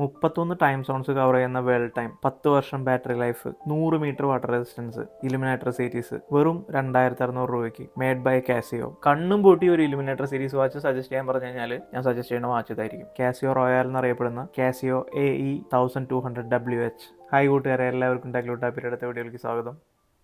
31 time zones cover ചെയ്യുന്ന world time, 10 വർഷം battery life, 100 metre water resistance, illuminator series വെറും 2600 രൂപയ്ക്ക്, മെയ്ഡ് ബൈ കാസിയോ. കണ്ണും പൂട്ടി ഒരു ഇലുമിനേറ്റർ സീരീസ് വാച്ച് സജസ്റ്റ് ചെയ്യാൻ പറഞ്ഞു കഴിഞ്ഞാൽ ഞാൻ സജസ്റ്റ് ചെയ്യുന്ന വാച്ച് ഇതായിരിക്കും. കാസിയോ റോയൽ എന്നറിയപ്പെടുന്ന കാസിയോ AE1200WH. ഹായ് കൂട്ടുകാരെ, എല്ലാവർക്കും ടെക്ലൂട്ടാപ്പിയുടെ അടുത്ത വീഡിയോയിലേക്ക് സ്വാഗതം.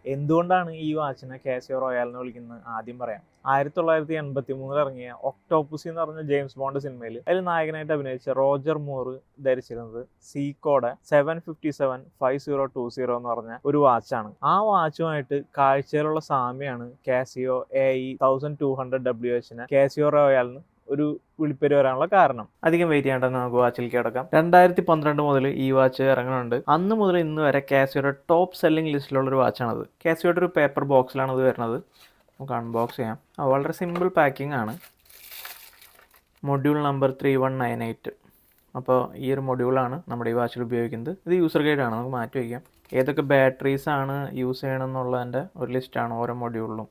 എന്തുകൊണ്ടാണ് ഈ വാച്ചിനെ കാസിയോ റോയൽ എന്ന് വിളിക്കുന്നത് ആദ്യം പറയാം. 1983 ഇറങ്ങിയ ഒക്ടോപ്പസി എന്ന് പറഞ്ഞ ജെയിംസ് ബോണ്ട് സിനിമയിൽ അതിൽ നായകനായിട്ട് അഭിനയിച്ച റോജർ മൂർ ധരിച്ചിരുന്നത് സീക്കോടെ 757-5020 എന്ന് പറഞ്ഞ ഒരു വാച്ചാണ്. ആ വാച്ചുമായിട്ട് കാഴ്ചയിലുള്ള സാമ്യമാണ് കാസിയോ AE1200WH കാസിയോ റോയലിന് ഒരു വിളിപ്പേര് വരാനുള്ള കാരണം. അധികം വെയിറ്റ് ചെയ്യേണ്ടത് നമുക്ക് വാച്ചിലേക്ക് കിടക്കാം. 2012 മുതൽ ഈ വാച്ച് ഇറങ്ങുന്നുണ്ട്. അന്ന് മുതൽ ഇന്ന് വരെ കാസിയോയുടെ ടോപ്പ് സെല്ലിംഗ് ലിസ്റ്റിലുള്ള ഒരു വാച്ചാണത്. കാസിയോയുടെ ഒരു പേപ്പർ ബോക്സിലാണ് ഇത് വരുന്നത്. നമുക്ക് അൺബോക്സ് ചെയ്യാം. വളരെ സിമ്പിൾ പാക്കിംഗ് ആണ്. Module number 3198. അപ്പോൾ ഈ ഒരു മൊഡ്യൂളാണ് നമ്മുടെ ഈ വാച്ചിൽ ഉപയോഗിക്കുന്നത്. ഇത് യൂസർ ഗൈഡാണ്, നമുക്ക് മാറ്റി വയ്ക്കാം. ഏതൊക്കെ ബാറ്ററീസ് ആണ് യൂസ് ചെയ്യണമെന്നുള്ളതിൻ്റെ ഒരു ലിസ്റ്റാണ് ഓരോ മൊഡ്യൂളിലും.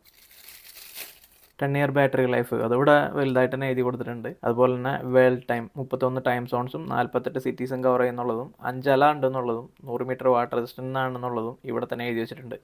10 ഇയർ ബാറ്ററി ലൈഫ് അതിവിടെ വലുതായിട്ട് തന്നെ എഴുതി കൊടുത്തിട്ടുണ്ട്. അതുപോലെ തന്നെ വേൾഡ് ടൈം, 31 ടൈം സോൺസും 48 സിറ്റീസും കവർ ചെയ്യുന്നുള്ളതും 5 അല ഉണ്ടെന്നുള്ളതും 100 മീറ്റർ വാട്ടർ റെസിസ്റ്റൻ്റ് ആണെന്നുള്ളതും ഇവിടെ തന്നെ എഴുതി വെച്ചിട്ടുണ്ട്.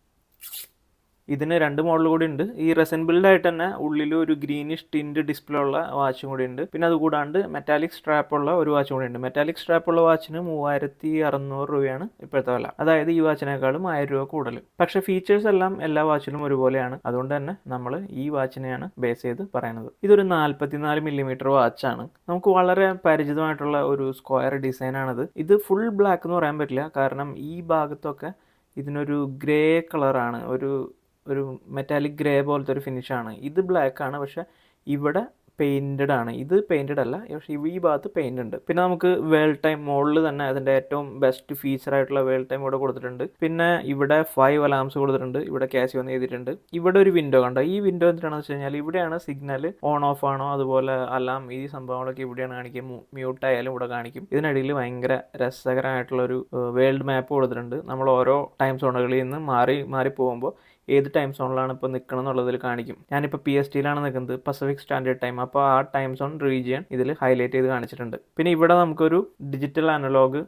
ഇതിന് 2 മോഡൽ കൂടി ഉണ്ട്. ഈ റെസൻ ബിൽഡായിട്ട് തന്നെ ഉള്ളിൽ ഒരു ഗ്രീനിഷ് ടിൻഡ് ഡിസ്പ്ലേ ഉള്ള വാച്ചും കൂടി ഉണ്ട്. പിന്നെ അതുകൂടാണ്ട് മെറ്റാലിക് സ്ട്രാപ്പ് ഉള്ള ഒരു വാച്ചും കൂടി ഉണ്ട്. മെറ്റാലിക് സ്ട്രാപ്പ് ഉള്ള വാച്ചിന് 3600 രൂപയാണ് ഇപ്പോഴത്തെ വില. അതായത് ഈ വാച്ചിനേക്കാളും 1000 രൂപ കൂടുതൽ. പക്ഷേ ഫീച്ചേഴ്സ് എല്ലാം എല്ലാ വാച്ചിലും ഒരുപോലെയാണ്. അതുകൊണ്ട് തന്നെ നമ്മൾ ഈ വാച്ചിനെയാണ് ബേസ് ചെയ്ത് പറയുന്നത്. ഇതൊരു 44 മില്ലിമീറ്റർ വാച്ചാണ്. നമുക്ക് വളരെ പരിചിതമായിട്ടുള്ള ഒരു സ്ക്വയർ ഡിസൈനാണിത്. ഇത് ഫുൾ ബ്ലാക്ക് എന്ന് പറയാൻ പറ്റില്ല, കാരണം ഈ ഭാഗത്തൊക്കെ ഇതിനൊരു ഗ്രേ കളറാണ്, ഒരു മെറ്റാലിക് ഗ്രേ പോലത്തെ ഒരു ഫിനിഷാണ്. ഇത് ബ്ലാക്ക് ആണ്, പക്ഷെ ഇവിടെ പെയിൻറ്റഡ് ആണ്. ഇത് പെയിൻറ്റഡ് അല്ല, പക്ഷേ ഈ ഭാഗത്ത് പെയിൻ്റ് ഉണ്ട്. പിന്നെ നമുക്ക് വേൾഡ് ടൈം മുകളിൽ തന്നെ അതിൻ്റെ ഏറ്റവും ബെസ്റ്റ് ഫീച്ചറായിട്ടുള്ള വേൾഡ് ടൈം ഇവിടെ കൊടുത്തിട്ടുണ്ട്. പിന്നെ ഇവിടെ 5 അലാംസ് കൊടുത്തിട്ടുണ്ട്. ഇവിടെ കാസിയോ എന്ന് എഴുതിയിട്ടുണ്ട്. ഇവിടെ ഒരു വിൻഡോ കണ്ടോ? ഈ വിൻഡോ എന്തിനാണെന്ന് വെച്ച് കഴിഞ്ഞാൽ ഇവിടെയാണ് സിഗ്നൽ ഓൺ ഓഫ് ആണോ, അതുപോലെ അലാം ഈ സംഭവങ്ങളൊക്കെ ഇവിടെയാണ് കാണിക്കുക. മ്യൂട്ട് ആയാലും ഇവിടെ കാണിക്കും. ഇതിനിടയിൽ ഭയങ്കര രസകരമായിട്ടുള്ളൊരു വേൾഡ് മാപ്പ് കൊടുത്തിട്ടുണ്ട്. നമ്മൾ ഓരോ ടൈം സോണുകളിൽ നിന്ന് മാറി പോകുമ്പോൾ ഏത് ടൈം സോണിലാണ് ഇപ്പോൾ നിൽക്കണം എന്നുള്ളതിൽ കാണിക്കും. ഞാനിപ്പോൾ PSTയിലാണ് നിൽക്കുന്നത്, പസഫിക് സ്റ്റാൻഡേർഡ് ടൈം. അപ്പോൾ ആ ടൈം സോൺ റീജിയൻ ഇതിൽ ഹൈലൈറ്റ് ചെയ്ത് കാണിച്ചിട്ടുണ്ട്. പിന്നെ ഇവിടെ നമുക്കൊരു ഡിജിറ്റൽ അനലോഗ്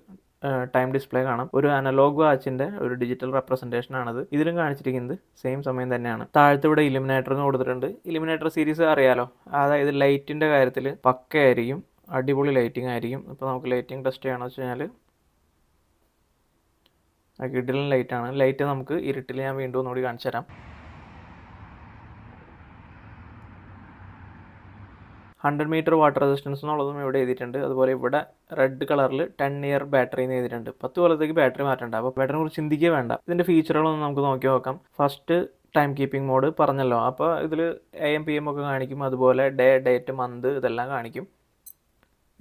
ടൈം ഡിസ്പ്ലേ കാണാം. ഒരു അനലോഗ് വാച്ചിൻ്റെ ഒരു ഡിജിറ്റൽ റെപ്രസെൻറ്റേഷൻ ആണത്. ഇതിലും കാണിച്ചിരിക്കുന്നത് സെയിം സമയം തന്നെയാണ്. താഴത്തെ ഇവിടെ ഇലുമിനേറ്ററിന് കൊടുത്തിട്ടുണ്ട്. ഇലുമിനേറ്റർ സീരീസ് അറിയാലോ, അതായത് ലൈറ്റിൻ്റെ കാര്യത്തിൽ പക്കയായിരിക്കും, അടിപൊളി ലൈറ്റിംഗ് ആയിരിക്കും. ഇപ്പോൾ നമുക്ക് ലൈറ്റിംഗ് ടെസ്റ്റ് ചെയ്യണമെന്ന് വെച്ച് കഴിഞ്ഞാൽ കിഡിലൻ ലൈറ്റാണ്. ലൈറ്റ് നമുക്ക് ഇരുട്ടിൽ ഞാൻ വീണ്ടും ഒന്നുകൂടി കാണിച്ചു തരാം. 100 മീറ്റർ വാട്ടർ റെസിസ്റ്റൻസ് എന്നുള്ളതും ഇവിടെ എഴുതിയിട്ടുണ്ട്. അതുപോലെ ഇവിടെ റെഡ് കളറിൽ 10 ഇയർ ബാറ്ററി എന്ന് എഴുതിയിട്ടുണ്ട്. 10 കൊല്ലത്തേക്ക് ബാറ്ററി മാറ്റേണ്ട. അപ്പോൾ ബാറ്ററിനെ കുറിച്ച് ചിന്തിക്കുക വേണ്ട. ഇതിൻ്റെ ഫീച്ചറുകളൊന്നും നമുക്ക് നോക്കി നോക്കാം. ഫസ്റ്റ് ടൈം കീപ്പിംഗ് മോഡ് പറഞ്ഞല്ലോ. അപ്പോൾ ഇതിൽ AM PM ഒക്കെ കാണിക്കും. അതുപോലെ ഡേ, ഡേറ്റ്, മന്ത് ഇതെല്ലാം കാണിക്കും.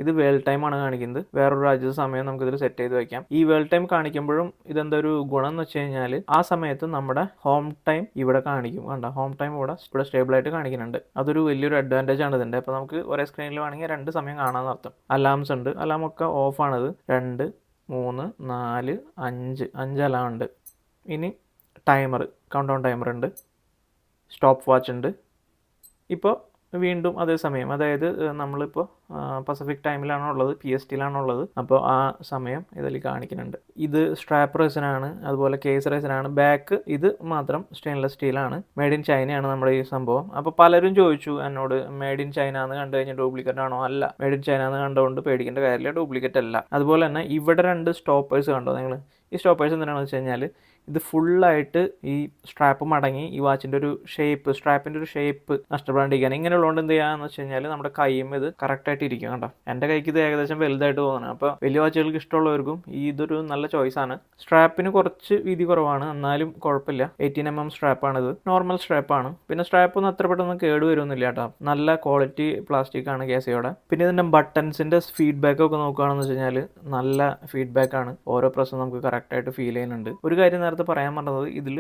ഇത് വേൾഡ് ടൈം ആണ് കാണിക്കുന്നത്. വേറൊരു രാജ്യത്തെ സമയം നമുക്കിതിൽ സെറ്റ് ചെയ്ത് വയ്ക്കാം. ഈ വേൾഡ് ടൈം കാണിക്കുമ്പോഴും ഇതെന്തൊരു ഗുണം എന്ന് വെച്ച് കഴിഞ്ഞാൽ ആ സമയത്ത് നമ്മുടെ ഹോം ടൈം ഇവിടെ കാണിക്കും. കണ്ട, ഹോം ടൈം ഇവിടെ സ്റ്റേബിളായിട്ട് കാണിക്കുന്നുണ്ട്. അതൊരു വലിയൊരു അഡ്വാൻറ്റേജ് ആണ് ഇതിൻ്റെ. അപ്പോൾ നമുക്ക് ഒരേ സ്ക്രീനിൽ വേണമെങ്കിൽ 2 സമയം കാണാമെന്ന് അർത്ഥം. അലാംസ് ഉണ്ട്. അലാമൊക്കെ ഓഫാണിത്. 2, 3, 4, 5 അലാം ഉണ്ട്. ഇനി ടൈമർ, കൗണ്ട് ഡൗൺ ടൈമർ ഉണ്ട്. സ്റ്റോപ്പ് വാച്ച് ഉണ്ട്. ഇപ്പോൾ വീണ്ടും അതേ സമയം, അതായത് നമ്മളിപ്പോൾ പസഫിക് ടൈമിലാണോ ഉള്ളത്, PSTയിലാണോ ഉള്ളത്, അപ്പോൾ ആ സമയം ഇതിൽ കാണിക്കുന്നുണ്ട്. ഇത് സ്ട്രാപ്പ് റെസിനാണ്, അതുപോലെ കേസ് റെസിനാണ്. ബാക്ക് ഇത് മാത്രം സ്റ്റെയിൻലെസ് സ്റ്റീലാണ്. മെയ്ഡ് ഇൻ ചൈനയാണ് നമ്മുടെ ഈ സംഭവം. അപ്പോൾ പലരും ചോദിച്ചു എന്നോട്, മെയ്ഡ് ഇൻ ചൈന എന്ന് കണ്ടു കഴിഞ്ഞാൽ ഡ്യൂപ്ലിക്കേറ്റ് ആണോ? അല്ല, മെയ്ഡ് ഇൻ ചൈന എന്ന് കണ്ടുകൊണ്ട് പേടിക്കേണ്ട കാര്യമില്ല, ഡ്യൂപ്ലിക്കേറ്റ് അല്ല. അതുപോലെ തന്നെ ഇവിടെ 2 സ്റ്റോപ്പേഴ്സ് കണ്ടോ നിങ്ങൾ? ഈ സ്റ്റോപ്പേഴ്സ് എന്തിനാണെന്ന് വെച്ച് കഴിഞ്ഞാൽ ഇത് ഫുള്ളായിട്ട് ഈ സ്ട്രാപ്പ് മടങ്ങി ഈ വാച്ചിൻ്റെ ഒരു ഷേപ്പ്, സ്ട്രാപ്പിൻ്റെ ഒരു ഷേപ്പ് നഷ്ടപ്പെടാണ്ടിരിക്കാൻ. ഇങ്ങനെയുള്ളതുകൊണ്ട് എന്ത് ചെയ്യാന്ന് വെച്ച് കഴിഞ്ഞാൽ നമ്മുടെ കൈയും ഇത് കറക്റ്റായിട്ട് ഇരിക്കും. കണ്ടോ, എൻ്റെ കൈക്ക് ഇത് ഏകദേശം വലുതായിട്ട് തോന്നണം. അപ്പോൾ വലിയ വാച്ചുകൾക്ക് ഇഷ്ടമുള്ളവർക്കും ഇതൊരു നല്ല ചോയ്സാണ്. സ്ട്രാപ്പിന് കുറച്ച് വീതി കുറവാണ്, എന്നാലും കുഴപ്പമില്ല. 18mm സ്ട്രാപ്പാണിത്. നോർമൽ സ്ട്രാപ്പാണ്. പിന്നെ സ്ട്രാപ്പ് ഒന്നും അത്ര പെട്ടെന്ന് കേടുവരുമൊന്നുമില്ല കേട്ടോ. നല്ല ക്വാളിറ്റി പ്ലാസ്റ്റിക് ആണ് കാസിയോടെ. പിന്നെ ഇതിൻ്റെ ബട്ടൺസിൻ്റെ ഫീഡ്ബാക്ക് ഒക്കെ നോക്കുകയാണെന്ന് വെച്ച് കഴിഞ്ഞാൽ നല്ല ഫീഡ്ബാക്കാണ്. ഓരോ പ്രശ്നം നമുക്ക് കറക്റ്റായിട്ട് ഫീൽ ചെയ്യുന്നുണ്ട്. ഒരു കാര്യം നേരത്തെ പറയാൻ പറഞ്ഞത്, ഇതിൽ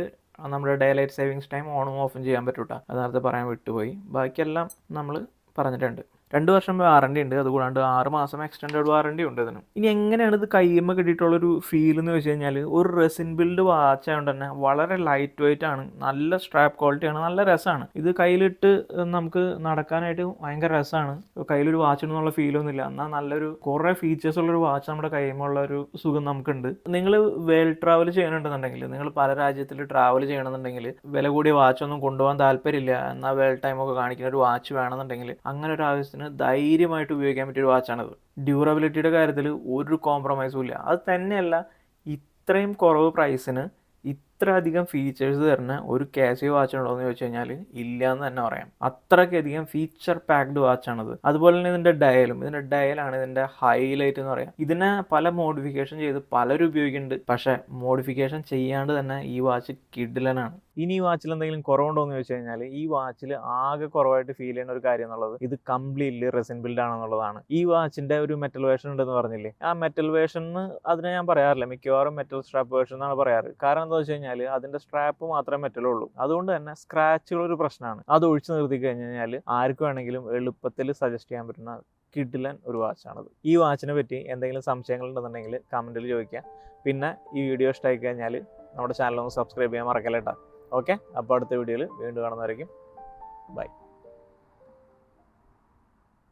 നമ്മുടെ ഡേ ലൈറ്റ് സേവിങ്സ് ടൈം ഓണും ഓഫും ചെയ്യാൻ പറ്റൂട്ടാ. അത് നേരത്തെ പറയാൻ വിട്ടുപോയി. ബാക്കിയെല്ലാം നമ്മൾ പറഞ്ഞിട്ടുണ്ട്. 2 വർഷം വാറണ്ടി ഉണ്ട്. അതുകൂടാണ്ട് 6 മാസം എക്സ്റ്റൻഡഡ് വാറണ്ടി ഉണ്ട് ഇതിന്. ഇനി എങ്ങനെയാണ് ഇത് കയ്യുമ്മ കിട്ടിയിട്ടുള്ളൊരു ഫീൽ എന്ന് വെച്ച് കഴിഞ്ഞാൽ, ഒരു റെസിൻ ബിൽഡ് വാച്ച് ആയതുകൊണ്ട് തന്നെ വളരെ ലൈറ്റ് വെയിറ്റ് ആണ്, നല്ല സ്ട്രാപ്പ് ക്വാളിറ്റിയാണ്, നല്ല രസമാണ്. ഇത് കയ്യിലിട്ട് നമുക്ക് നടക്കാനായിട്ട് ഭയങ്കര രസമാണ്. കയ്യിലൊരു വാച്ച് ഉണ്ടെന്നുള്ള ഫീലൊന്നുമില്ല. എന്നാൽ നല്ലൊരു കുറേ ഫീച്ചേഴ്സ് ഉള്ളൊരു വാച്ച് നമ്മുടെ കയ്യുമുള്ള ഒരു സുഖം നമുക്കുണ്ട്. നിങ്ങൾ വേൾഡ് ട്രാവൽ ചെയ്യണമെന്നുണ്ടെങ്കിൽ, നിങ്ങൾ പല രാജ്യത്തിൽ ട്രാവൽ ചെയ്യണമെന്നുണ്ടെങ്കിൽ, വില കൂടിയ വാച്ചൊന്നും കൊണ്ടുപോകാൻ താല്പര്യമില്ല, എന്നാൽ വേൾഡ് ടൈമൊക്കെ കാണിക്കുന്ന ഒരു വാച്ച് വേണമെന്നുണ്ടെങ്കിൽ, അങ്ങനെ ഒരു ആവശ്യത്തിന് ധൈര്യമായിട്ട് ഉപയോഗിക്കാൻ പറ്റിയൊരു വാച്ചാണത്. ഡ്യൂറബിലിറ്റിയുടെ കാര്യത്തിൽ ഒരു കോംപ്രമൈസും ഇല്ല. അത് തന്നെയല്ല, ഇത്രയും കുറവ് പ്രൈസിന് ഇത്ര അധികം ഫീച്ചേഴ്സ് തരുന്ന ഒരു കാസിയോ വാച്ച് ഉണ്ടോ എന്ന് ചോദിച്ചു കഴിഞ്ഞാൽ ഇല്ല എന്ന് തന്നെ പറയാം. അത്രയ്ക്കധികം ഫീച്ചർ പാക്ഡ് വാച്ചാണത്. അതുപോലെ തന്നെ ഇതിൻ്റെ ഡയലാണ് ഇതിൻ്റെ ഹൈലൈറ്റ് എന്ന് പറയാം. ഇതിനെ പല മോഡിഫിക്കേഷൻ ചെയ്ത് പലരും ഉപയോഗിക്കുന്നുണ്ട്. പക്ഷേ മോഡിഫിക്കേഷൻ ചെയ്യാണ്ട് തന്നെ ഈ വാച്ച് കിഡിലനാണ്. ഇനി ഈ വാച്ചിൽ എന്തെങ്കിലും കുറവുണ്ടോ എന്ന് ചോദിച്ചു കഴിഞ്ഞാൽ, ഈ വാച്ചിൽ ആകെ കുറവായിട്ട് ഫീൽ ചെയ്യുന്ന ഒരു കാര്യം എന്നുള്ളത് ഇത് കംപ്ലീറ്റ്ലി റെസിൻ ബിൽഡ് ആണെന്നുള്ളതാണ്. ഈ വാച്ചിൻ്റെ ഒരു മെറ്റൽ വേർഷൻ ഉണ്ടെന്ന് പറഞ്ഞില്ലേ, ആ മെറ്റൽ വേർഷൻ അതിനെ ഞാൻ പറയാറില്ല, മിക്കവാറും മെറ്റൽ സ്ട്രാപ്പ് വേർഷൻ എന്നാണ് പറയാറ്. കാരണം എന്താ വെച്ച് കഴിഞ്ഞാൽ അതിന്റെ സ്ട്രാപ്പ് മാത്രമേ മെറ്റലുള്ളൂ. അതുകൊണ്ട് തന്നെ സ്ക്രാച്ചുകൾ ഒരു പ്രശ്നമാണ്. അത് ഒഴിച്ചു നിർത്തി കഴിഞ്ഞാൽ ആർക്ക് വേണമെങ്കിലും എളുപ്പത്തിൽ സജസ്റ്റ് ചെയ്യാൻ പറ്റുന്ന കിഡിലൻ ഒരു വാച്ചാണത്. ഈ വാച്ചിനെ പറ്റി എന്തെങ്കിലും സംശയങ്ങൾ ഉണ്ടെന്നുണ്ടെങ്കിൽ കമന്റിൽ ചോദിക്കുക. പിന്നെ ഈ വീഡിയോ ഇഷ്ടമായി കഴിഞ്ഞാൽ നമ്മുടെ ചാനൽ ഒന്ന് സബ്സ്ക്രൈബ് ചെയ്യാൻ മറക്കല്ലേട്ടാ. ഓക്കെ, അപ്പോൾ അടുത്ത വീഡിയോയിൽ വീണ്ടും കാണുന്നതായിരിക്കും. ബൈ.